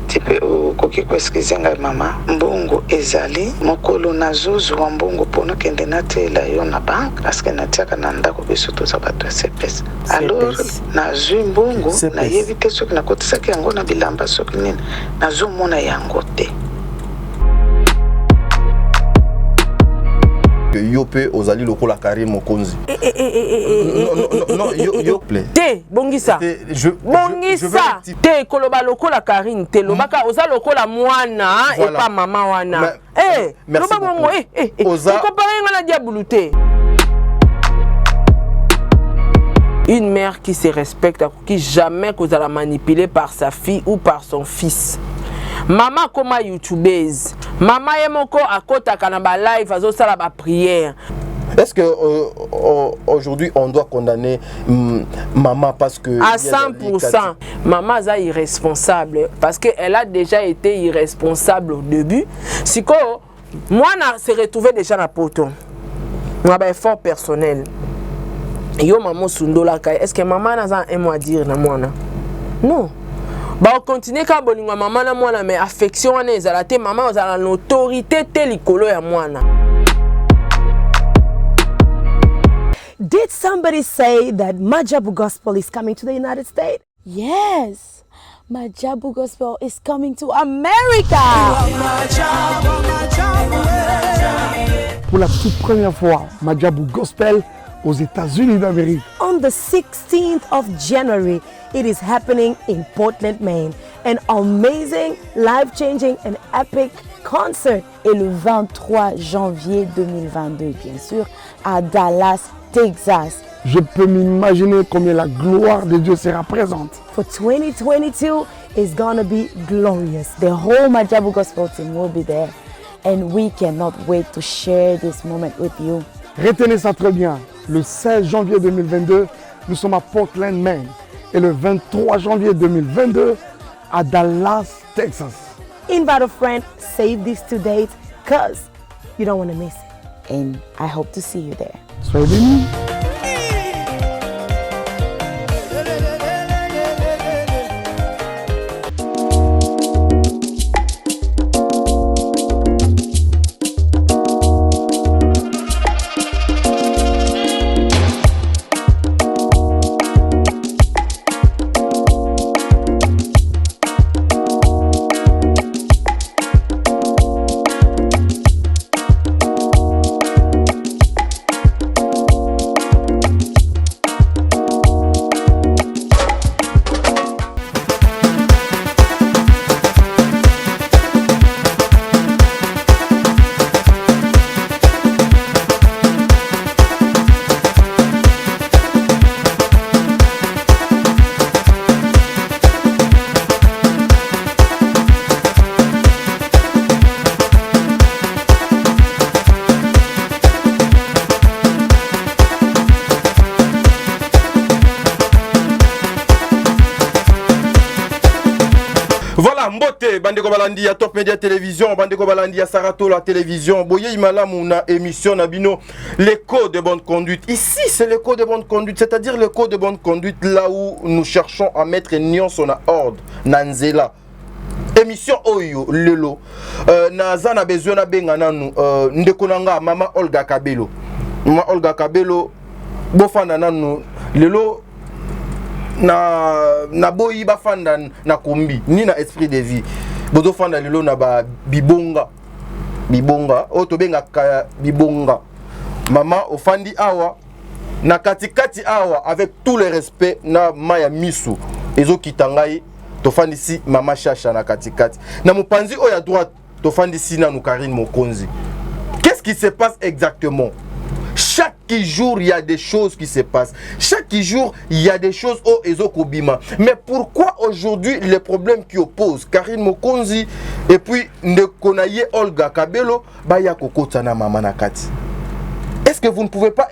tipe okoki koeskizenga mama mbongo ezali mokolo nazuzu wa mbongo mpona kende natela yo na bank aske natiaka na ndako biso toza bato ya CPS alors nazwi mbongo nayebi te soki nakotisaki yango na bilamba soki nini nazomona yango te. Yo pe ozali lokola Karim Mokonzi. Non, yo plaît. Te bongisa. Bongisa. Te koloba lokola Karim, te lobaka oza lokola mwana et pas maman wana. Loba bongo oza comparer nga na diabulu te. Une mère qui se respecte, qui jamais qu'elle manipulée par sa fille ou par son fils. Maman comme youtubeuse, maman yemoko akota kanaba live azo sala ba prière. Est-ce que aujourd'hui on doit condamner maman parce que à 100% maman est irresponsable parce qu'elle a déjà été irresponsable au début. Si moi na se retrouvé déjà na poto. On a un effort personnel. Yo maman sundola kai, est-ce que maman n'a un mot à dire na moi na? Non. Bah on continue ka bolinga maman na moi na mais affection wana ezala te maman ezala l'autorité te likolo ya mwana. Did somebody say that Majabu Gospel is coming to the United States? Yes. Majabu Gospel is coming to America. Pour la toute première fois, Majabu Gospel aux États-Unis d'Amérique. On the 16th of January, it is happening in Portland, Maine. An amazing, life-changing and epic concert. Et le 23 janvier 2022, bien sûr, à Dallas, Texas. Je peux m'imaginer combien la gloire de Dieu sera présente. For 2022, it's gonna be glorious. The whole Majabu Gospel team will be there. And we cannot wait to share this moment with you. Retenez ça très bien. Le 16 janvier 2022, nous sommes à Portland, Maine. Et le 23 janvier 2022, à Dallas, Texas. Invite a friend, save these 2 dates, because you don't want to miss it. And I hope to see you there. Soyez bénis. Bandeko balandi ya Top Media Télévision, bandeko balandi ya Sarato la télévision. Boye imalamu na émission nabino les codes de bonne conduite. Ici c'est le code de bonne conduite, c'est-à-dire le code de bonne conduite là où nous cherchons à mettre nyonso na ordre, nanzela. Émission Oyo lelo. Naza na besoin na benga nanu ndeko nanga mama Olga Kabelo. Mama Olga Kabelo bofana nanu lelo na boyi ba fanda na kombi ni na esprit de vie bozo fanda lelo na ba bibonga o to benga bibonga mama ofandi awa na katikati awa avec tout le respect na maya misu ezo kitangai to fandi si mama Chacha na katikati na mopanzi o ya droite to fandi si na Karim Mokonzi. Qu'est-ce qui se passe exactement? Chaque jour, il y a des choses qui se passent. Chaque jour, il y a des choses au Ezokobima. Mais pourquoi aujourd'hui les problèmes qui opposent Karim Mokonzi et puis Ndekonaye Olga Kabelo, Baya Kokotana Mama Nakati? Est-ce que vous ne pouvez pas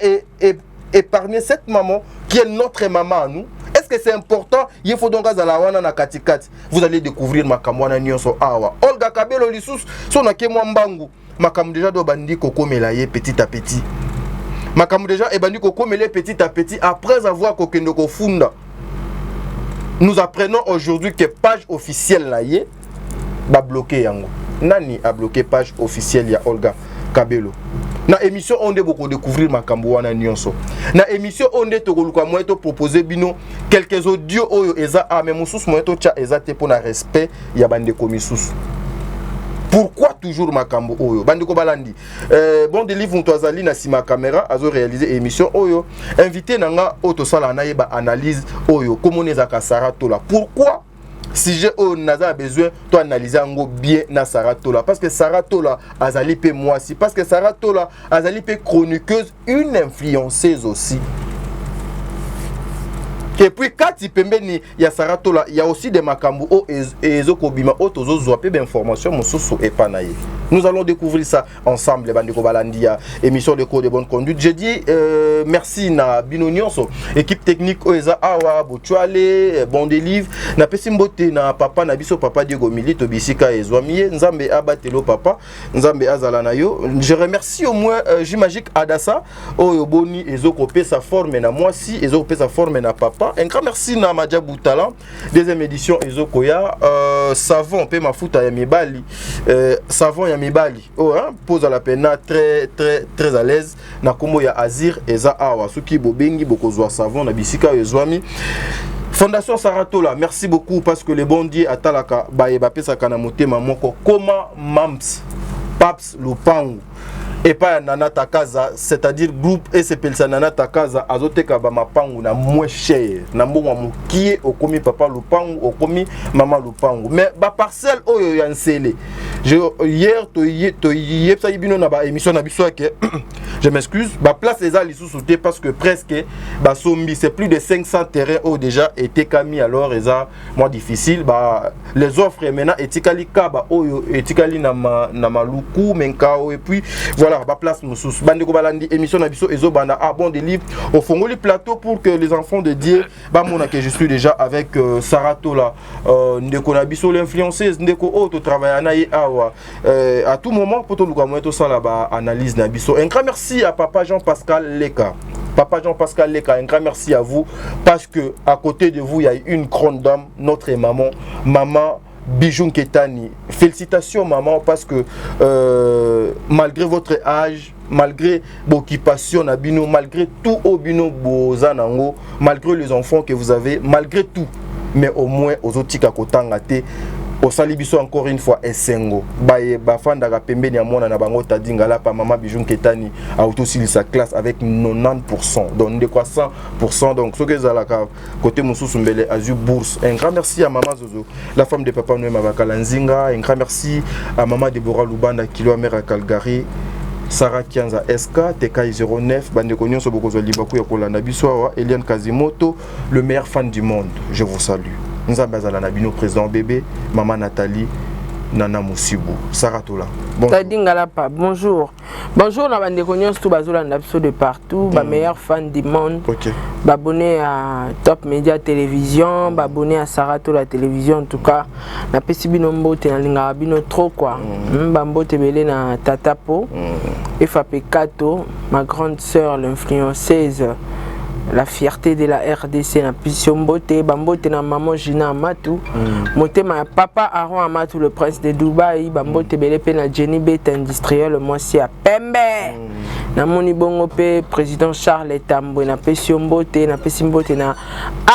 épargner cette maman qui est notre maman à nous? Est-ce que c'est important? Il faut donc Zalawana na katikati. Vous allez découvrir Makamwana Nyonso Awa. Olga Kabelo Lissous, son akemwa mbangu. Makam déjà do bandi koko melaye petit à petit. Makam déjà et bandi koko melaye petit à petit après avoir kokendoko funda. Nous apprenons aujourd'hui que page officielle là y est. ba bloquer yango. Nani a bloqué page officielle ya Olga Kabelo. Na émission on est beaucoup découvrir makambo wana nyonso. Na émission on est tokoluka moi to proposer bino quelques audios oyo eza a même sous moi to cha eza te pour na respect ya bande komisusu. Pourquoi toujours makambo oyo bandiko balandi bon de livre Ntwazali na sima caméra azo réaliser émission oyo invité nanga auto sala na yeba analyse oyo comment nezaka Saratola. Pourquoi si j'ai naza besoin to analyser ngo bien na Saratola parce que Saratola azali pe moi si parce que Saratola azali pe chroniqueuse une influenceuse aussi. Et puis quand il pembeni ya Saratola il y a aussi des makambo o ezoko bima o tozo zo pe information mosusu e panaye. Nous allons découvrir ça ensemble bandiko balandia émission de cours de bonne conduite. Je dis merci na bino nyonso équipe technique oeza awa botuale bon délivre na pesimbote na papa na biso papa Diego Milito bisika ezwamiye nzambe abatelo papa nzambe azala na yo. Je remercie au moins Jimagique Adassa oyo boni ezoko pe sa forme na moi si ezoko pe sa forme na papa. Un grand merci na Madja Boutala deuxième édition ezokoya savon pe mafuta ya mibali savon ya mibali oh hein pose à la peine très à l'aise na kombo ya Azir eza awa suki bobengi bokozwa savon na bisika ezwami Fondation Saratola, merci beaucoup parce que les bondis atalaka baeba pesa kana motema moko koma mams paps lupangu et pas Nana Takaza, c'est-à-dire groupe et c'est Nana Takaza azoteka ba mapangu na moins cher na mbongo mukie okomi papa lupangu okomi mama lupangu mais ba parcelle oyo ya nsele hier to yepsa ibino na ba émission na biso ke je m'excuse ba place les ali sous-souté parce que presque ba sombi c'est plus de 500 terrains ont déjà été camis alors eza moins difficile ba les offres maintenant etikali kaba oyo etikali na maluku menkao et puis voilà ba place mususu bandeko balandi émission na biso ezo banda a bon des livres au fongoli plateau pour que les enfants de Dieu ba mona que je suis déjà avec Saratola ndeko na biso l'influenceuse ndeko auto travailler na ye awa à tout moment pour tout luka moto sala ba analyse na biso. Un grand merci à papa Jean-Pascal Leka. Papa Jean-Pascal Leka, un grand merci à vous parce que à côté de vous il y a une grande dame, notre maman Bijou Ketani. Félicitations maman parce que malgré votre âge, malgré vos occupations, malgré tout au bino bozanango, malgré les enfants que vous avez, malgré tout, mais au moins aux autres kakotangate au salibiso encore une fois esengo ba fanda ga pembeni ya mona na bango tadingala pa maman Bijou Ketani a aussi sa classe avec 90% donc de quoi 100% donc ce que zalaka côté mususu mbele azu bourse. Un grand merci à maman Zozo la femme de papa Noé Mabakala Nzinga. Un grand merci à maman Deborah Lubanda Kilo mère à Calgary. Sarah Kianza SK TK 09 bande konyo so bokozo libaku ya kolanda biso Eliane Kazimoto le meilleur fan du monde. Je vous salue. Nous avons Nabino président bébé, maman Nathalie, Nana Moussibou, Saratola. Bonjour. Bonjour, na bande konyo tout bazola ndapso de partout, ba meilleur fan du monde. OK. Abonné à Top Media Télévision, abonné à Saratola Télévision en tout cas. Na pesi bino mbote na linga bino trop quoi. Mbote belé na Tatapo. FAP Kato, ma grande sœur l'influenceuse. La fierté de la RDC na position beauté bambote na maman Gina Amatou motema papa Aaron Amatou le prince de Dubaï bambote belé pe na Jenny Bet industriel moi si à Pembe na moni bongo pe président Charles Tambwe na position beauté na pesimbote na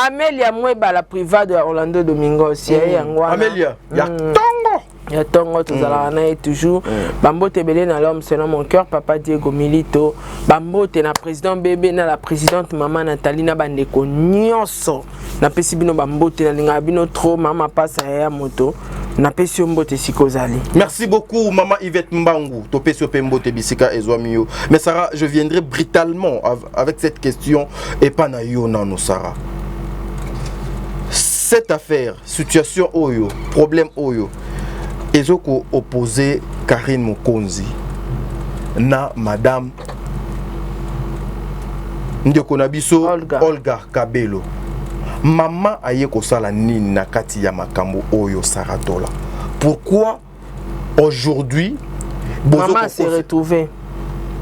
Amelia Mweba la private de Orlando Domingo aussi yangwa Amelia ya tongo ya tongo tozala na toujours bambote belé na l'homme selon mon cœur papa Diego Milito bambote na président bébé na la présidente maman Nathalie na bandeko nyonso na pesi bino bambote na linga bino trop mama pasa ya moto na pesi mbote sikozali. Merci beaucoup maman Yvette Mbangu to pesi pembote bisika ezwamio. Mais Sarah, je viendrai brutalement avec cette question et pas na yo nano Sarah. Cette affaire, situation oyo, problème oyo ezoko opposé Karine Mokonzi na madame ndeko na biso Olga Kabelo. Maman aye kosala nini na kati ya makambo oyo Saratola. Pourquoi aujourd'hui maman s'est retrouvée?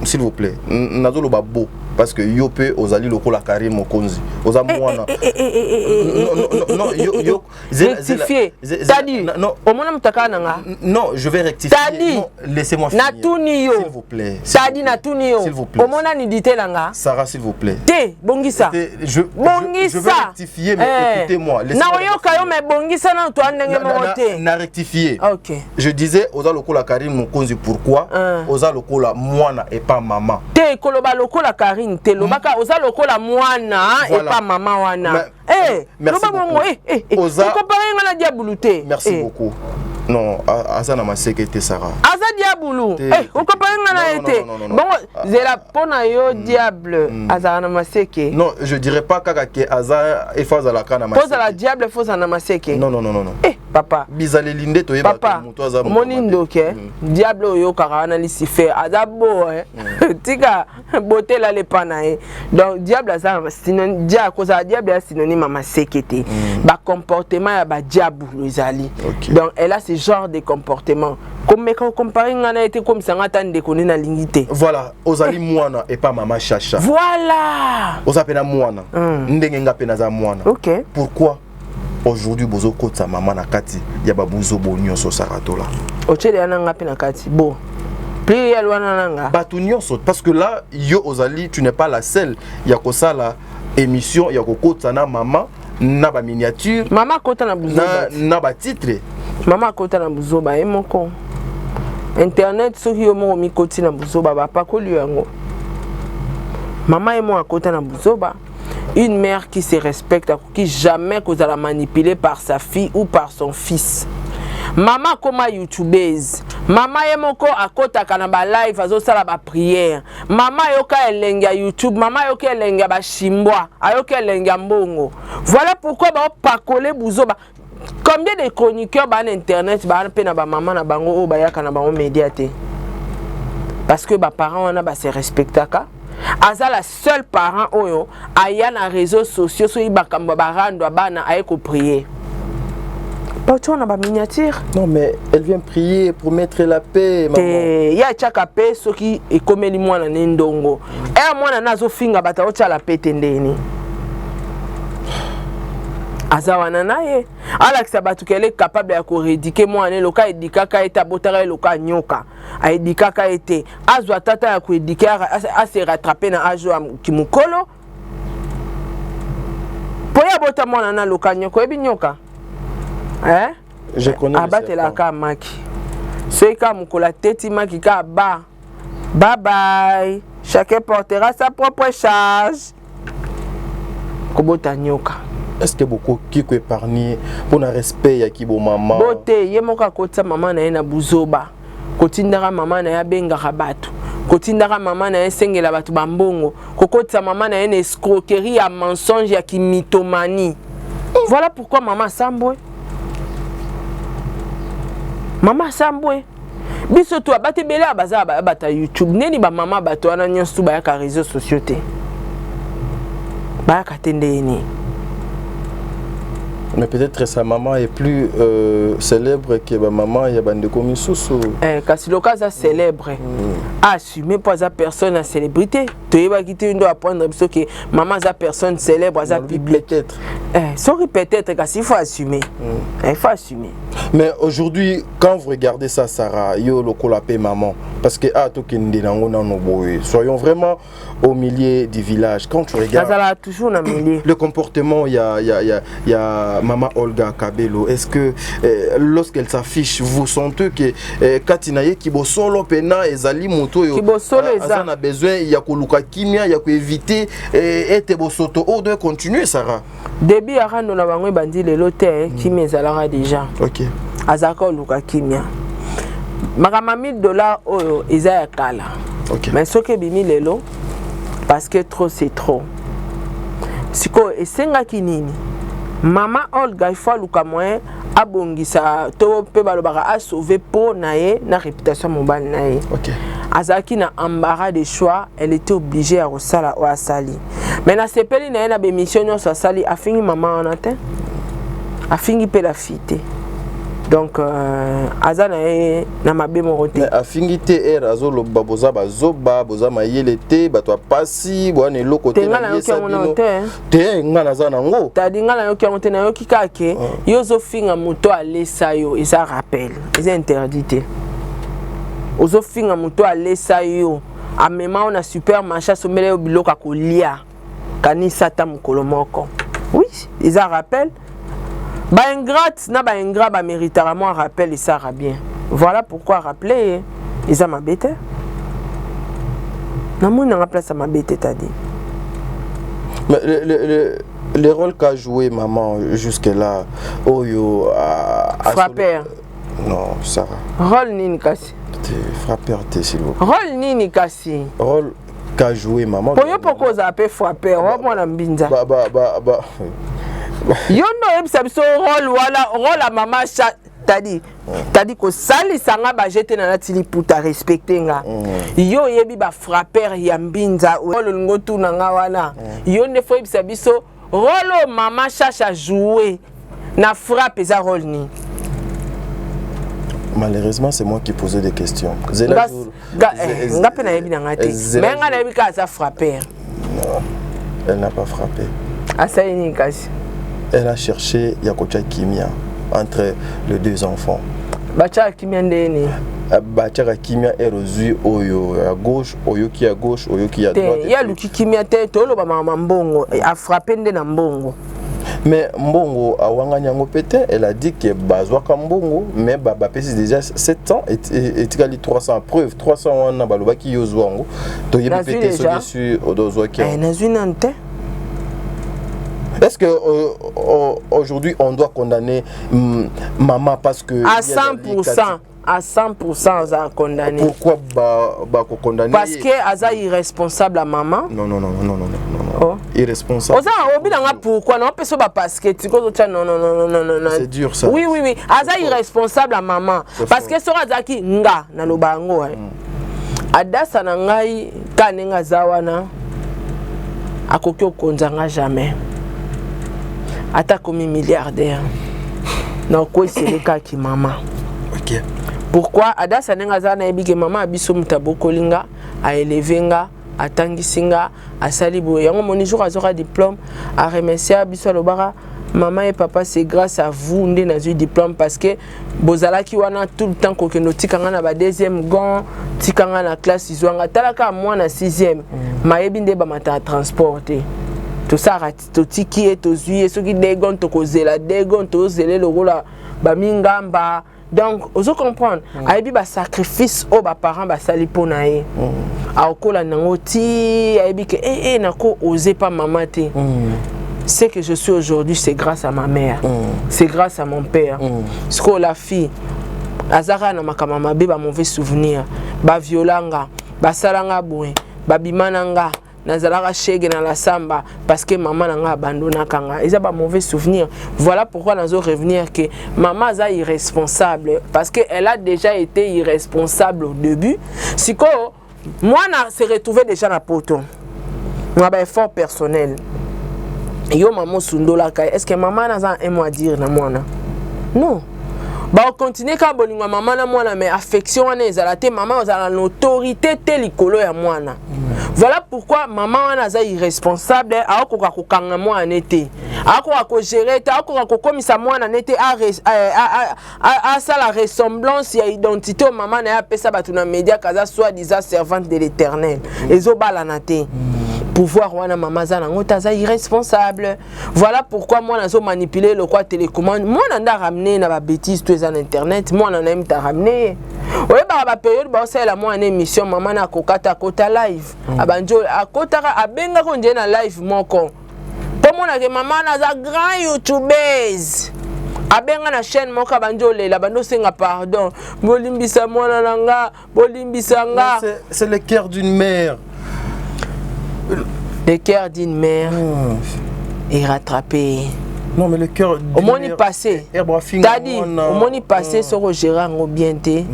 S'il vous plaît, nazolo babo parce que yo pe ozali lokola Karim Mokonzi oza mwana non yo rectifier tadi omona mutaka nanga non je vais rectifier tadi laissez-moi finir s'il vous plaît tadi na tuni yo omona ni dité langa Sarah s'il vous plaît te bongisa je vais rectifier mais écoutez-moi na oyoka yo mais bongisa na to ndenge mote na rectifier OK je disais oza lokola Karim Mokonzi pourquoi oza lokola mwana et pas maman te koloba lokola Karine te lobaka oza lokola mwana et pas maman wana merci beaucoup oza comparer ngana diabulu te merci beaucoup non aza na maseke te Sarah aza diabulu o comparer ngana été bon zela pona yo diable aza na maseke non je dirais pas kaka ke aza efaza la kana maseke poza la diable foza na maseke non papa bizale linde to yeba papa monindo ke diable oyo kaka na lisifer aza bo tika beauté la le panae donc diable aza synonyme dia koza diable est synonyme ma sécurité ba comportement ya ba diable ezali donc elle a ce genre de comportement comme quand comparer ngana été comme ça ngata ndekoni na lingité voilà ozali mwana et pas maman chacha voilà ozapena mwana ndenge nga pena za mwana OK pourquoi aujourd'hui bozo kotsa maman na kati ya babuzo bonyo so saratola ochele yananga pe na kati bo plus ya lwana nanga batu nyonso parce que là yo ozali tu n'es pas la seule ya kosala émission ya kokotsa na maman na ba miniature maman kota na buzoba na ba titre maman kota na buzoba e moko internet soki yo mo mi koti na buzoba ba pa ko yango maman e mo akota na buzoba. Une mère qui se respecte, qui jamais qu'on la manipuler par sa fille ou par son fils. Maman comme youtubeuse, maman yemoko akota kanaba live azo sala ba prière. Maman yoka elenga YouTube, maman yoka elenga ba chimbwa, ayoka elenga mbongo. Voilà pourquoi ba pakole buzoba. Combien de chroniqueurs ba internet ba pe na ba maman na bango o ba yaka na bango médiaté. Parce que ba parents wana ba se respectaka. Aza la seule parent oyo aya na réseaux sociaux so ibakamba barando bana aye ko prier. Pas tu on a ba miniature. Non mais elle vient prier pour mettre la paix maman. Ya chaka paix soki ekomeli mwana ndongo. Mwana nazo finga bata ocha la paix tendeni. Aza wana naye alakisa batu kele capable ya ko rédiquer mwana loka edikaka eta botara loka nyoka. Aedikaka ete azwa tata ya ko édiquer a se rattraper na ajo kimukolo. Poya bota mwana na loka nyoko ebi nyoka. Je connais abate la ka maki. Ceux qui mukola teti maki ka ba. Bye bye. Chacun portera sa propre charge. Kobota nyoka. Est-ce que beaucoup qui peut épargner pour le respect ya kibo maman? Bote yemoka kota maman na ena buzoba. Kotindara maman na ya benga rabatu. Kotindara maman na esengela batu bambongo. Kokota maman na ena escroquerie ya mensonge ya mythomanie. Voilà pourquoi maman Sambwe. Maman Sambwe. Biso to abate bele abaza bata YouTube. Neni ba maman bato wana nyonso ba ya ka réseaux sociaux te. Ba ya katendeni. Mais peut-être sa maman est plus célèbre que ma maman et Bandeko Misusu. Kasi le cas célèbre. Assumer pas sa personne à célébrité. Tu vas quitter une doit apprendre que maman sa personne célèbre à sa public. Peut-être. Sorry peut-être kasi il faut assumer. Il faut assumer. Mais aujourd'hui, quand vous regardez ça, Sarah, yo le colapé maman, parce que soyons vraiment au milieu du village. Quand tu regardes toujours dans milieu. Le comportement, il y a maman Olga Kabelo. Est-ce que lorsqu'elle s'affiche, vous sentez que Katinaye Kibosolo Pena et Zali Moto a besoin, il y a Koluka Kimia, il y a éviter et Tebosoto. On doit continuer, Sarah. Début à rendre la banque bandi le loté qui me zalara déjà. Ok. Azaka Luka Kimia. Magama $1000 oyo Isaiah Kala. Ok. Mais ce que bimi lelo parce que trop c'est trop. Siko esenga kinini. Mama Olga il faut luka moyen abongisa to pe balobaka a sauver pour nae na réputation mobile nae. Ok. Azaki na embarras de choix, elle était obligée à resala ou à sali. Mais na sepeli na na bémission sur sali a fini maman en atteint. A fini pe la fité. Donc azana na mabe morote. Mais afingite er azolo baboza bazoba boza mayelete bato pasi bwana eloko te na yesa bino. Te ngana za nango. Tadi ngana yo kyango te na yo kikake yo zo finga moto alesa yo eza rappel. Eza interdité. Ozo finga moto alesa yo amema on a supermarché somele yo biloka kolia. Kanisa ta mukolo moko. Oui, eza rappel. Ba ingrate na ba ingrat ba méritera moi rappel et ça va bien. Voilà pourquoi rappeler ils a ma bête. Na mon na place à ma bête t'as dit. Mais le rôle qu'a joué maman jusque là oyo frappeur. Non, ça va. Rôle nini kasi. Frappeur t'es s'il vous plaît. Rôle nini kasi. Rôle qu'a joué maman. Pour yo pourquoi ça appelle frappeur, moi na mbinza. Ba Yo no ebisa biso rôle wala rôle à maman t'as dit que sali sanga ba jeter na natili pour ta respecter nga. Yo yebi ba frappeur ya mbinza rôle ngotu na nga wana. Yo ne faut ebisa biso rôle maman cherche à jouer na frappe za rôle ni. Malheureusement, c'est moi qui posais des questions. Mais elle n'a pas frappé. Elle a cherché Yakocha Kimia entre les deux enfants. Bacha Kimia est reçu Oyo à gauche, Oyo qui à gauche, Oyo qui à droite. Il y a le Kimia tête, Mbongo a frappé Mbongo. Mais Mbongo a Wanganyango pété, elle a dit que Bazwaka Mbongo, mais Baba Pessi déjà 7 ans et égal 300 preuves, 300 ans na balobaki Yozwango. Donc il y a pété sur Odozwaki. Est-ce que aujourd'hui on doit condamner maman parce que à 100%? À 100% ça condamné. Pourquoi condamner? Parce que Aza irresponsable à maman. Non. Oh. Irresponsable. Pourquoi non parce que non. C'est dur ça. Oui. Aza irresponsable à maman. Parce que sera zaki nga na lobango. Adasa na ngai kanenga zawana akoki okonzanga jamais. Ata komi milliardaire. Na ko c'est le cas qui maman. OK. Pourquoi Adasa nengaza na ebike maman abiso mutabokolinga a élevenga a tangisinga a salibo yango moni jour azora diplôme a remercier abiso lobara maman et papa c'est grâce à vous ndé na eu diplôme parce que bozalaki wana tout le temps kokendo tikanga na ba deuxième gant tikanga na classe izwanga talaka moi na 6e mayebi nde ba mata transporter tout ça ratitotiki et tozui soki degon tokozela degon tozele le rola ba mingamba. Donc, vous comprenez, aibi ba sacrifice au ba parents ba sali pona ye. Aokola nangoti, aibi que nako osé pas maman te. Ce que je suis aujourd'hui, c'est grâce à ma mère. C'est grâce à mon père. Ce que la fille Azara na makamama be ba mauvais souvenir, ba violanga, ba salanga boué, ba bimananga. Nazalaka chege na la samba parce que maman n'a abandonné kanga. Ils ont pas mauvais souvenir. Voilà pourquoi nous allons revenir que maman est irresponsable parce qu'elle a déjà été irresponsable au début. Si quoi, moi na se retrouvé déjà na poto. On a un effort personnel. Yo maman sundola kai. Est-ce que maman n'a un mot à dire na moi na? Non. Bah on continue quand bolinga maman na moi na mais affection on est à la maman on a l'autorité tel icolo ya moi na. Voilà pourquoi maman est irresponsable. A ko kanga moi en été. A ko gérer, a ko komisa moi en été a ça la ressemblance ya identité maman na pesa batuna média kaza soit disant servante de l'Éternel. Ezo balanate. Pouvoir wana maman za nango taza irresponsable. Voilà pourquoi moi nazo manipuler le quoi télécommande. Moi nanda ramener na ba bêtise tous en internet. Moi nanda même ta ramener. Ouais ba période ba ça la moi en émission maman na kokata kota live. Abanjo akota abenga ko nje na live moko. Pour moi na que maman naza grand youtubeuse. Abenga na chaîne moko abanjo le la bando senga pardon. Bolimbisa mwana nanga, bolimbisa nga. C'est le cœur d'une mère. Le cœur d'une mère est rattrapé. Non, mais le cœur d'une mère... Au monde passé. T'as dit, au monde passé, sur le gérant bien té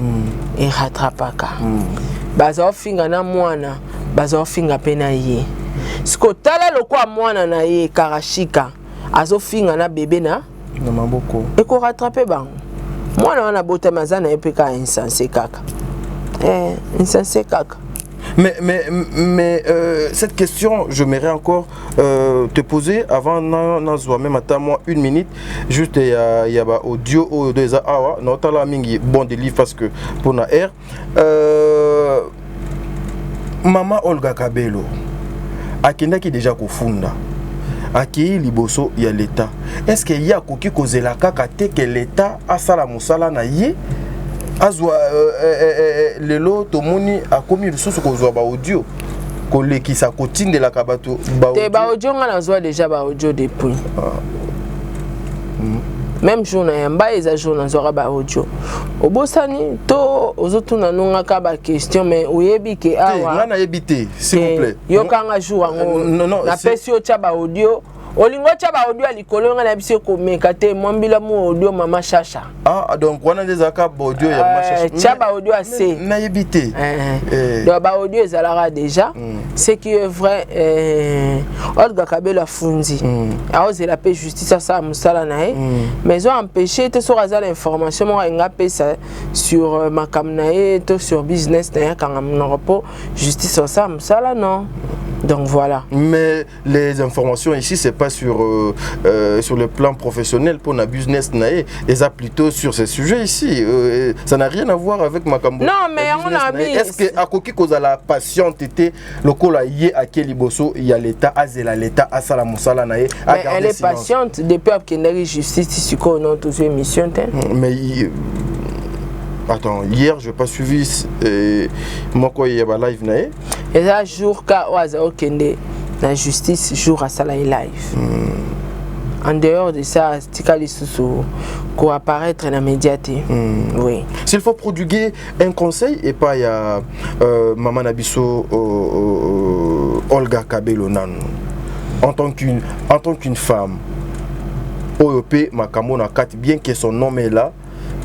et rattrapaka. Baza finga na mwana, baza finga pena ye. Sko tala le quoi mwana na ye karashika. Azo finga na bébé na maboko. Et ko rattraper bang. Moi, on a beau mazana et puis insensé kaka. Insensé kaka. Mais cette question, je m'aimerais encore te poser avant d'en même à moi 1 minute. Juste, il y a audio ou deux awa, notamment mingi bon de livre parce que pour na air. Maman Olga Kabelo, akenda qui déjà kofunda. Aki liboso ya l'État. Est-ce qu'il y a koki kozela kaka te que l'État a sala musala na ye? Azwa lelo tomoni akomi lisusu kozwa ba audio kolekisa kotindela kabato ba audio. Te ba audio nga nazwa déjà ba audio depuis. Même jour na yamba eza jour nazwa ba audio. Obosani to ozotuna nunga ka ba question mais oyebi ke awa. Nga na yebite s'il vous plaît. Yo kanga jour ngo. Non, na pesi o cha ba audio. Olingo cha ba audio likolo nga na biso ko meka te mombila mu audio mama Chacha. Ah donc wana des aka audio ya mama Chacha. Cha ba audio assez. Na yebite. Donc ba audio ezalaka déjà. Ce qui est vrai Olga Kabelo fundi. A osé la paix justice ça musala nae. Mais ont empêché te sur azal information moi nga pesa sur makamnae to sur business nae quand na repos justice ça musala non. Donc voilà. Mais les informations ici, c'est pas sur le plan professionnel pour la business nae, et ça plutôt sur ces sujets ici. Ça n'a rien à voir avec Makambo. Non, mais on a mis. Est-ce que à Koki Koza la patiente était le col yé à Keliboso, il y a l'État, Azela l'État, Asala Moussala nae. Mais elle est patiente depuis qu'elle a justice ici qu'on a tous les émissions. Mais attends, hier je n'ai pas suivi moi quoi il y a un live nae. Et là jour quand oaza okende la justice jour à sala live. En dehors de ça, tikali susu ko apparaître dans les médias. Oui. S'il faut prodiguer un conseil et pas il y a maman Nabiso Olga Kabelo nanu en tant qu'une femme OEP makamona kat bien que son nom est là.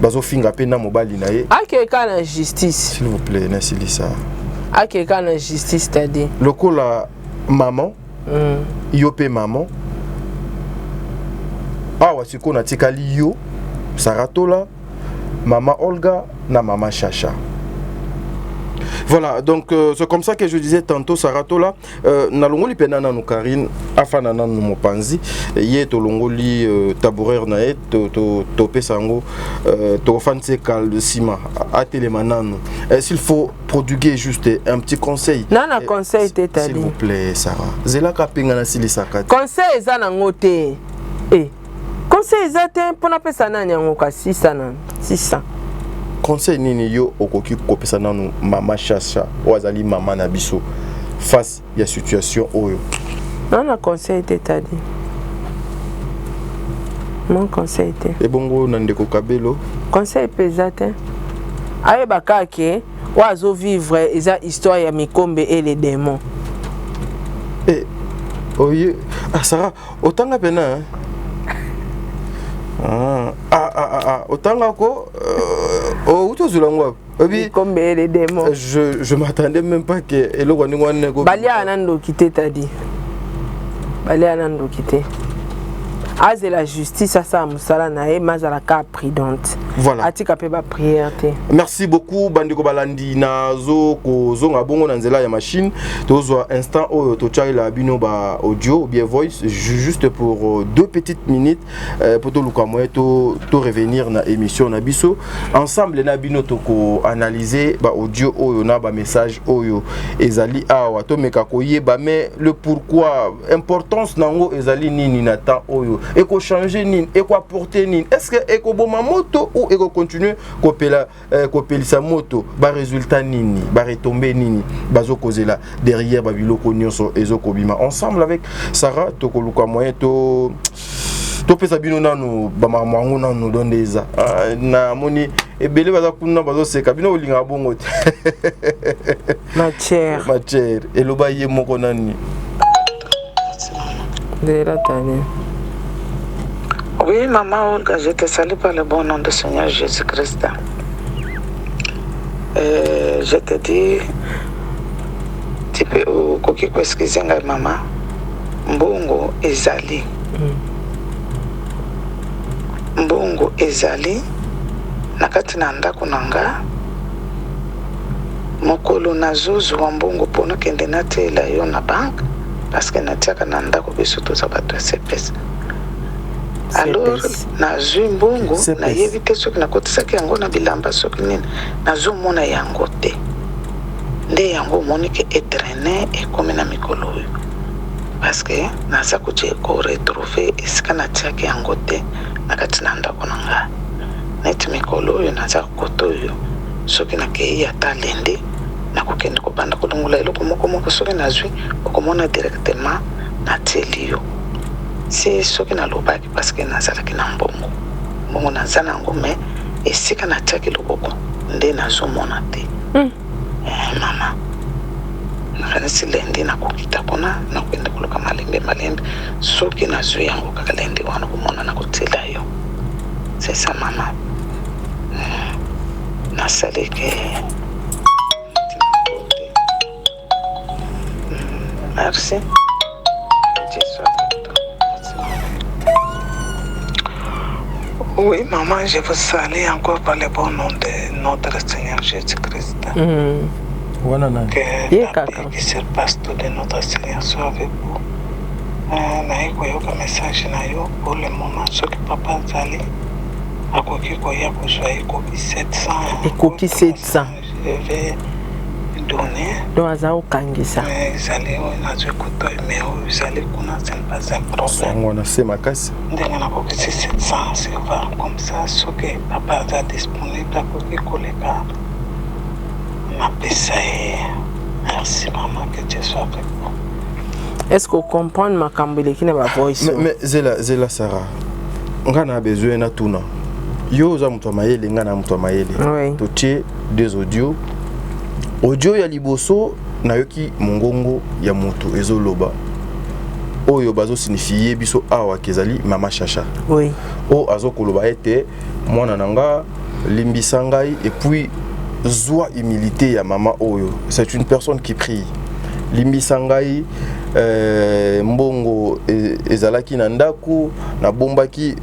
Bazo finga pena mobali nae. Akeka na justice. S'il vous plaît, Nassili ça. Akeka na justice c'est-à-dire. Le coup la maman. Yopé maman. Ah ouais, c'est qu'on a tikali yo. Saratola. Maman Olga na maman Chacha. Voilà, donc c'est comme ça que je disais tantôt, Saratola, nalongoli penana no Karine, afana na no mopanzi, ye to longoli tabourer na et to pesango, to fanse kal de ciment, à télémanano. S'il faut prodiguer juste un petit conseil. Non, un conseil t'établi. S'il vous plaît, Sarah. Zela kapinga na sili sakati. Conseil eza na ngote. Conseil eza te pona pesa na nyango ka 600. Conseil nini yo okoki kopesa nanu mama Chacha wazali mama na biso face ya situation oyo. Non na conseil t'établi. Mon conseil te. Et bongo na ndeko Kabelo. Conseil pesate. Aye bakake wazo vivre eza histoire ya Mikombe et les démons. Oye, Sarah, otanga pena otanga ko Mikombe et les démons. Je m'attendais même pas que eloko ni ngwane ko Balia nando kité t'a dit. Balia nando kité. Az la justice à ça musala nae mazala ka prudente. Voilà. Atika pe ba prière te. Merci beaucoup bandiko balandi na zo ko zonga bongo na nzela ya machine. Tozwa instant o to la bino ba audio ou bien voice juste pour 2 petites minutes pour to luka moye to revenir na émission na biso ensemble na bino to ko analyser ba audio oyo na ba message oyo ezali awa to meka ko yeba mais le pourquoi importance nango ezali nini na temps oyo et ko changer nini et ko apporter nini est-ce que et ko boma moto ou et ko continuer ko pelisa moto ba résultat nini ba retomber nini bazo kozela derrière ba biloko nyonso ezoko bima ensemble avec Sarah to ko luka moyen to pesa bino nanu ba mamango nanu dondeza na moni ebele baza kuna bazo seka bino olinga bongo matière eloba ye moko nani de la tane. Oui, maman Olga, je te salue par le bon nom du Seigneur Jésus-Christ. Je te dis, tu peux excuser maman. Mbongo ezali. Mbongo ezali. na kati na ndako na nga mokolo nazuzu wa mbongo mpona kende natela yo na banke parce que natiaka na ndako biso toza bato ya CPS. Alors nazwi mbongo nayebi te soki nakotisaki yango na bilamba soki nini nazomona yango te nde yango omonike etraîne ekomi na mikolo oyo parce que naza koretrouve esika natiaki yango te na kati na ndako na nga neti mikolo oyo naza kokoto oyo soki nakei ata lende nakokende kobanda kolongola eloko moko soki nazwi okomona directement natieli yo si soki nalobaki parce que nazalaki na mbongo naza nango me esika natiaki loboko nde nazomona te mama nakanisi lendi nakokita kuna nakende koluka malembe soki nazwi yango kaka lendi wana komona nakotela yo c'est ça mama. Nasaleke merci. Oui, maman, je vous salue encore par le bon nom de notre Seigneur Jésus-Christ. Que la paix qui surpasse tout de notre Seigneur soit avec vous. Naiko yoka message na yo pour le moment ce que papa Zali akoki koya kozwa ekoki 700. Ekoki 700. Je vais donner. Donc aza okangisa. Zali nazwi koto mais Zali kuna c'est pas un problème. On a c'est ma casse. Ndenge nakoki 700 c'est va comme ça ce que papa est disponible akoki koleka. Merci maman, que Dieu soit avec vous. Est-ce que vous comprenez ma cambele qui n'est pas voice? Mais Zela Sarah, on a besoin de tout. Yo za mtu mayele ngana mtu mayele. Toche des audios. Audio ya liboso na yoki mongongo ya mutu ezoloba. Oyo bazo signifie biso awa kezali mama Chacha. Oui. O azokoloba ete mwana nanga limbisa ngai et puis Zoa humilité ya mama oyo. C'est une personne qui prie. Limbisa ngai mbongo ezalaki na ndaku na bombaki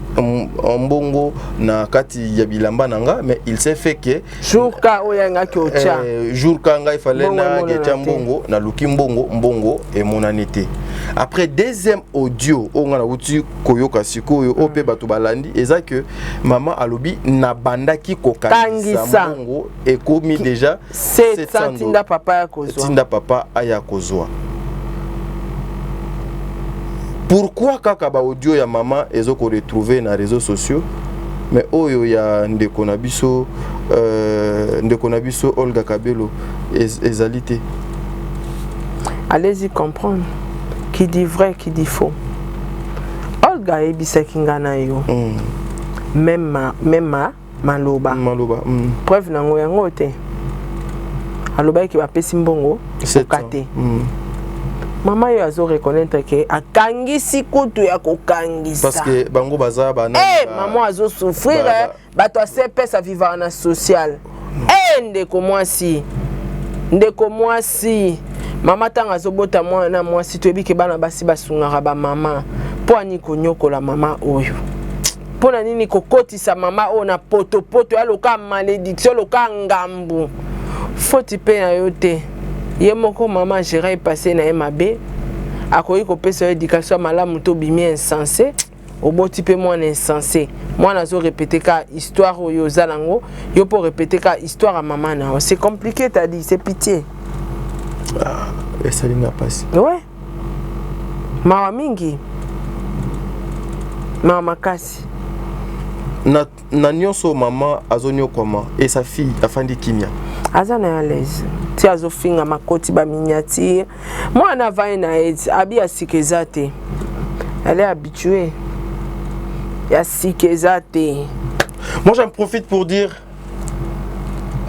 mbongo na kati ya bilamba nanga, mais il s'est fait que jourka oyanga kyocha jourka ngai fallait na gecha mbongo na luki mbongo et monanité. Après deuxième audio on a uti koyoka sikoyo ope batu balandi eza que maman alobi na bandaki kokangisa mbongo et komi déjà 700 tinda papa ya kozwa. Tinda papa aya kozwa. Pourquoi kaka ba audio ya maman ezoko retrouver na réseaux sociaux mais oyo ya ndeko na biso Olga Kabelo ezalité. Allez-y comprendre qui dit vrai qui dit faux. Olga ebisa kingana yo. Même maloba. Preuve nango yango te. Aloba ki ba pesi mbongo okate. Maman yo azo reconnaître que akangisi kutu ya kokangisa. Parce que bango baza bana. Maman azo souffrir bato asepe sa vivre na social. Ndeko mwasi. Mama tanga azo bota mwana mwasi toyebi ke bana basi basungaka ba mama. Po ani konyokola mama oyo. Pona nini kokotisa mama oyo na poto ya loka malédiction loka ngambu. Faut pe na yo te. Ye moko maman gérer passer na MAB akoyi ko pesa éducation malamu to bimi insensé oboti pe moi insensé moi nazo répéter ka histoire oyo zalango yo pour répéter ka histoire à maman na c'est compliqué t'as dit c'est pitié et ça n'a pas passé ouais mawa mingi mama kasi na nyonso maman azonyo koma et sa fille afandi kimia azana à l'aise ti azofinga makoti ba miniature moi na va na aids abi asikezate elle est habituée ya sikezate. Moi j'en profite pour dire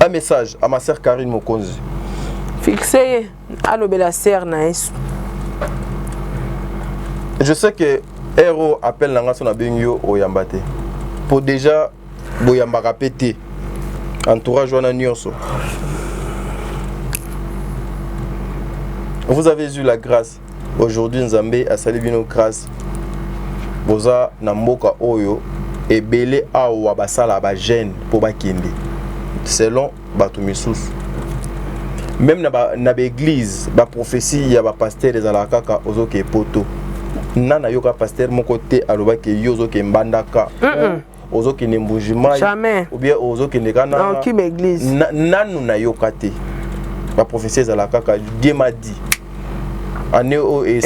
un message à ma sœur Karine Mokonzi. Fixé alobela sœur na yesu. Je sais que Héros appelle nanga son abengyo oyambate pour déjà boyamba répéter entourage wana nyonso. Vous avez eu la grâce. Aujourd'hui, Nzambe a sali bino grâce. Boza na mboka oyo ebele awa basala ba gêne pour bakende selon bato misusu même na ba église ba prophétie ya ba pasteur ezala kaka ozoke poto nana yoka pasteur moko te aloba ke yozoke mbandaka ozoke nembujima ou bien ozoke nekana dans qui église nanu na yoka te ba prophétie ezala kaka Dieu m'a dit année au et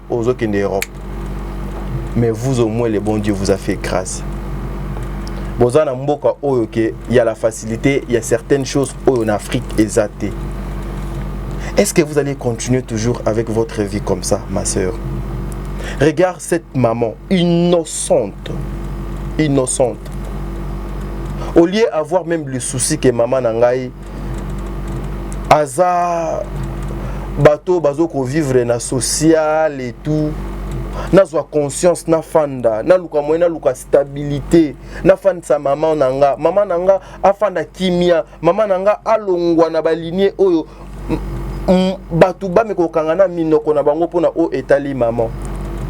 ozoke en Europe. Mais vous au moins le bon Dieu vous a fait grâce. Bozana mboka oyo ke il y a la facilité, il y a certaines choses en Afrique exatées. Est-ce que vous allez continuer toujours avec votre vie comme ça, ma sœur? Regarde cette maman innocente. Innocente. Au lieu d'avoir même le souci que maman nangai aza bateau bazoko vivre na social et tout. Na zwa conscience na fanda na luka moyen na luka stabilité na fanda sa mama nanga afanda kimia mama nanga alongwa na baligné oyo batu ba meko kangana minoko na bango pona o etali maman.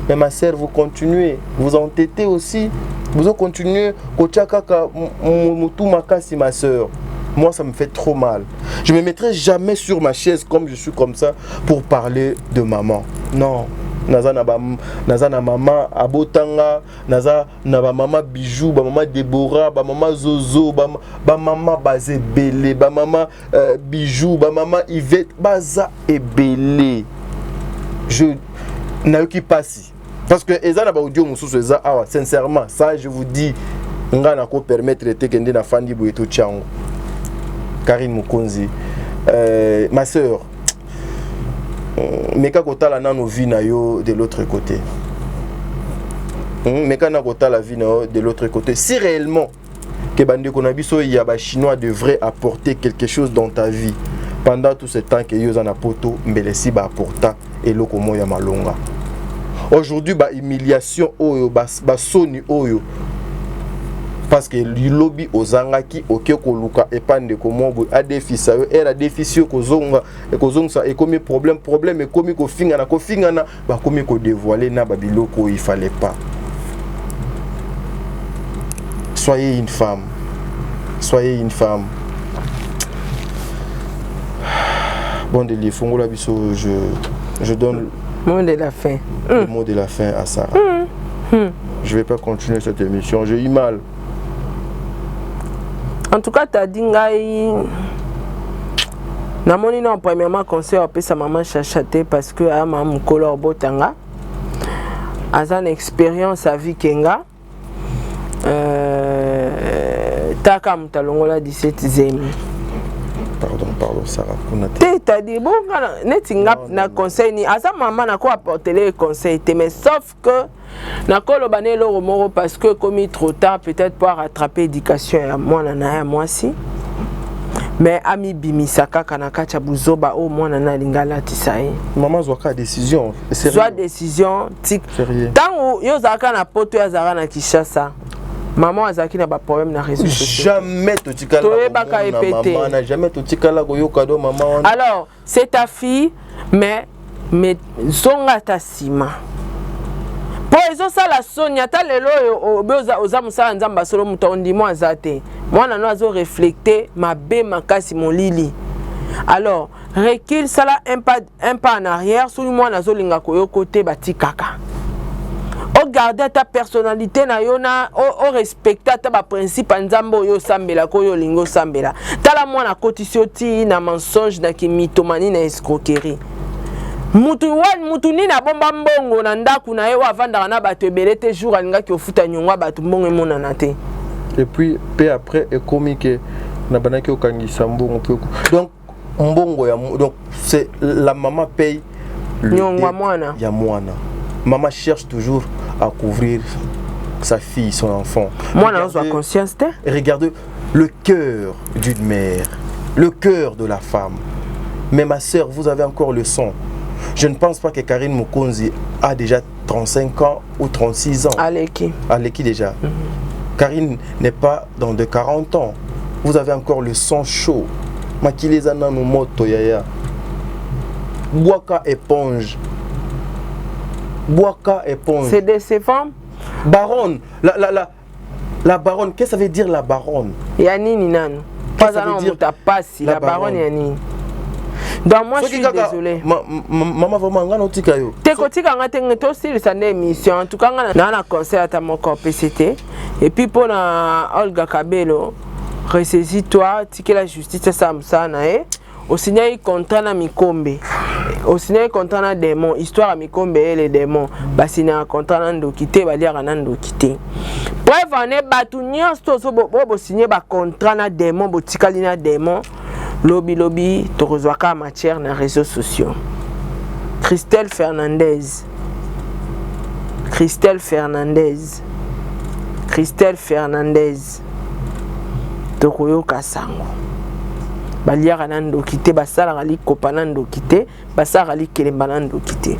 Mais ma sœur, vous continuez, vous entêtez aussi, vous continuez kotia kaka mutu makasi ma sœur. Moi ça me fait trop mal. Je me mettrai jamais sur ma chaise comme je suis comme ça pour parler de maman. Non. Naza na maman abotanga, naza na ba maman bijou, ba maman Déborah, ba maman Zozo, ba maman Bazebele, ba maman bijou, ba maman Yvette, baza ebele. Je n'ai qui passe parce que ezana ba audio mususu eza awa sincèrement ça je vous dis nga na ko permettre te kende na fandi boeto chango Karine Mukonzi ma sœur meka kotala na no vie na yo de l'autre côté meka na kotala vie na yo de l'autre côté si réellement que bande ko na biso ya ba chinois devrait apporter quelque chose dans ta vie pendant tout ce temps que yo za na poto mbelesi ba apporta eloko moya malonga aujourd'hui ba humiliation oyo ba soni oyo parce que lobby ozangaki okeko luka epande ko mobo a déficit yo era déficit ko zonga ça et comme problème et comme ko fingana ba comme ko dévoiler na babiloko il fallait pas. Soyez une femme bon de les fongola biso je donne le mot de la fin. Le mot de la fin à Sarah. Je vais pas continuer cette émission, j'ai eu mal. En tout cas, tu as dit que namoni na premièrement conseil à sa maman chachaté parce que a maman color botanga a une expérience à vie kenga taka mutalongola 17 zemi. Pardon Sarah. T'as dit bon netinga na conseil ni asa maman na ko apporter les conseils mais sauf que na kolo banelo romoro parce que comme il trop tard peut-être pour rattraper éducation à moi na moi si mais ami bimisaka kana kacha buzoba o moi na lingala tisaye maman zwaka décision soit décision tic tant yo zaka na poto ya zara na Kishasa. Maman azaki na ba problème na réseau social. Jamais totikala maman n'a jamais totikala ko yokado maman. Alors, c'est ta fille mais zonga ta sima. Pour eso ça la sonia ta lelo oza musala nzamba solo mutondi mo azate. Moi na azo reflecter ma be makasi mon lili. Alors, recule ça là un pas en arrière, sous moi nazo linga ko côté bati kaka. Regardez ta personnalité na yona o respecter ta principe nzambo yo sambela ko yo lingo sambela tala mwana kotisioti na mensonge na kimitomanie na escroquerie mutu ni na bomba mbongo na ndaku na ye wa vanda na bato ebele te jour alinga ki ofuta nyongwa bato mbongo emonana te et puis peu après ekomi ke na banaki okangisa mbongo pe donc mbongo ya donc c'est la maman paye nyongwa mwana ya mwana. Maman cherche toujours à couvrir sa fille, son enfant. Moi, on a conscience. Regardez le cœur d'une mère, le cœur de la femme. Mais ma sœur, vous avez encore le sang. Je ne pense pas que Karine Mukonzi a déjà 35 ans ou 36 ans. Aleki déjà. Karine n'est pas dans de 40 ans. Vous avez encore le sang chaud. Makilezana no moto yaya. Boaka éponge. Boaka éponge. C'est de ces femmes. Baronne, La baronne, qu'est-ce que ça veut dire la baronne? Yanini nano. Pas à l'homme ta passe, la baronne Yanini. Donc moi je suis désolé. Maman vraiment ngana tika yo. Te kotika ngate ngto style sa émission. En tout cas ngana na conseil à ta moko PCT et puis pour na Olga Kabelo, ressaisis-toi, tike la justice ça msana au signer contrat na Mikombe. Au signer contrat na démon, histoire à Mikombe et les démons. Ba signer un contrat na ndokité, ba lire na ndokité. Preuve en est batu nyonso so bo signer ba contrat na démon, bo tikali na démon. Lobby, Torozwaka matière dans les réseaux sociaux. Christelle Fernandez. Tokoyo Kasango. Baliara nando kité, basala rali kopanando kité, basala rali kelembanando kité.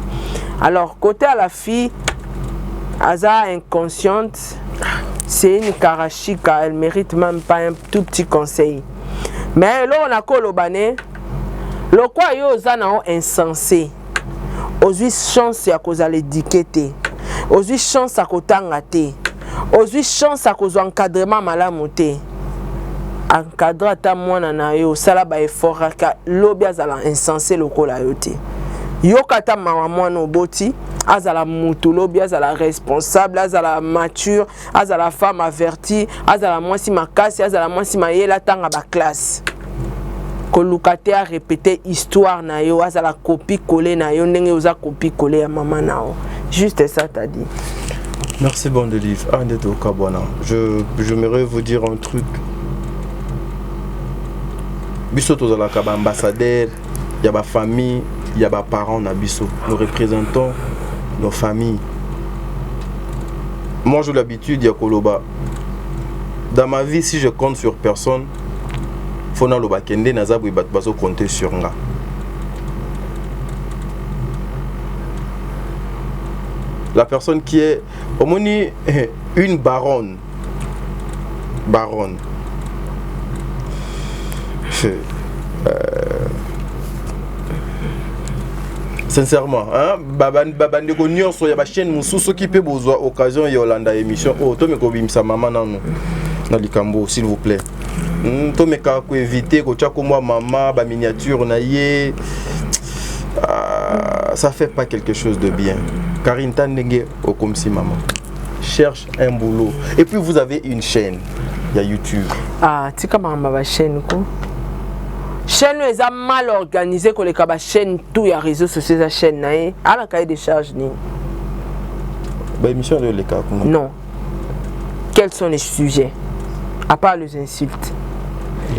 Alors, côté à la fille, Aza inconsciente, c'est une karachika, elle mérite même pas un tout petit conseil. Mais là on a kolobane le quoi yo zana insensé ozui chance ya kozala éduquer ozui chance ya kotanga te ozui chance ya kozwa encadrement malamu te encadre ta mwana na yo sala ba effort ka lobi azala insensé lokola yo te yo kata mama mwana oboti azala mutu lobi azala responsable azala mature azala femme avertie azala mwasi makasi azala mwasi mayela tanga ba classe kolukate a répéter histoire na yo azala copie coller na yo ndenge oza copie coller ya mama nao juste ça t'as dit. Merci bon de livre Andeto Kabwana. J'aimerais vous dire un truc. Biso tozala ka ba ambassadeur, ya ba famille, ya ba parents na biso. Nous représentons nos familles. Moi j'ai l'habitude ya koloba. Dans ma vie si je compte sur personne, faut na loba kende nazabu bat baso compter sur nga. La personne qui est au moni une baronne. Sincèrement, hein, babande ko nyonso ya ba chaîne mususu qui peut besoin occasion Yolanda émission. Oh, to me ko bimsa maman nanu na likambo s'il vous plaît. To me ka ko éviter ko tcha ko moi maman ba miniature na yé. Ça fait pas quelque chose de bien. Karine Tandenge au comme si maman cherche un boulot. Et puis vous avez une chaîne, il y a YouTube. Ah, tu comment ma chaîne quoi? Chaîne est mal organisée que les kaba chaîne tout y a réseaux sociaux la chaîne na à la cahier des charges ni. Bah émission de les cas. Non. Quels sont les sujets? À part les insultes.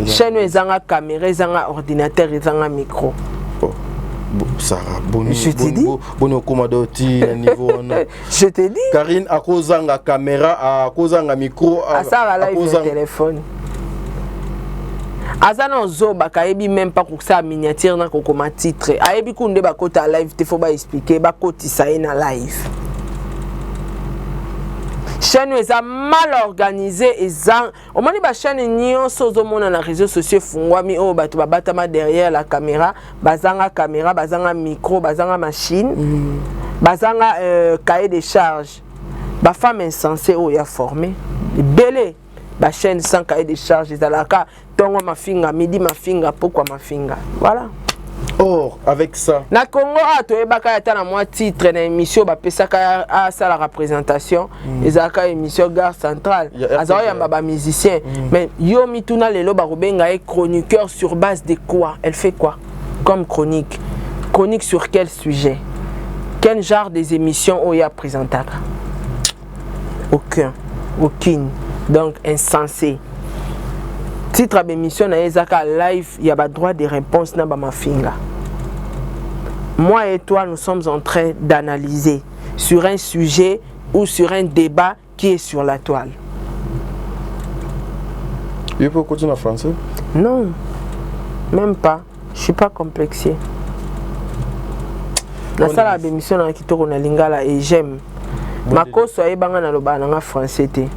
Chaîne est en caméra, en ordinateur, en micro. Sarah, bon, je t'ai dit. Bon, niveau. Je t'ai dit. Karine, à cause de la caméra, à cause de la micro, à ça, là, il y a un téléphone. Azana zo bakayebi même pas pour ça miniature na kokoma titre. Ayebi kunde ba kota live te faut ba expliquer ba koti ça na live. Chaîne est mal organisée et on m'a dit ba chaîne nyonso zo mona na réseaux sociaux fungwami o bato ba batama derrière la caméra, bazanga micro, bazanga machine, bazanga cahier de charge. Ba femme insensée o ya formé. Belé ba chaîne sans cahier de charge ezalaka tongo mafinga midi mafinga pourquoi mafinga voilà. Or avec ça na Congo to ebaka ya na moi titre na émission ba pesaka à ça la représentation ezalaka émission gare centrale azawa ya ba musicien mais yo mituna lelo ba robenga est chroniqueur sur base de quoi? Elle fait quoi comme chronique sur quel sujet? Quel genre des émissions oya présentaka? Aucune. Donc insensé. Titre d'émission na ezaka live, il y a pas droit de réponse na ba mafinga. Moi et toi nous sommes en train d'analyser sur un sujet ou sur un débat qui est sur la toile. Il peut continuer en français? Non. Même pas. Je suis pas complexé. Na sala d'émission na kitoko na lingala et j'aime. Makoso ayebanga na loba na français té.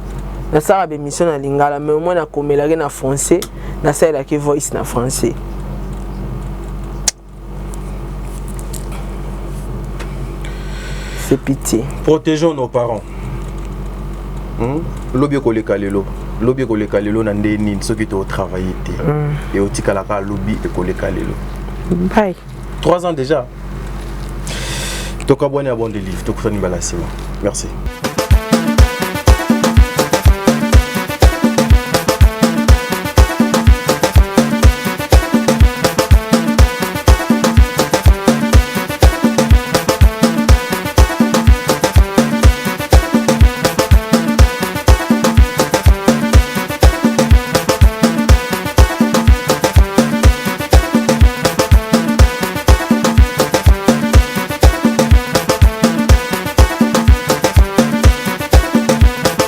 Na sala d'émission na lingala mais au moins na komelage na français, na sala ki voice na français. C'est pitié. Protégeons nos parents. Lobby koleka lelo. Lobby koleka lelo na ndeni soki to travailler te. Et otikalaka lobby e koleka lelo. Bye. 3 ans déjà. Tokabone abonde livre, tokutani balasima. Merci.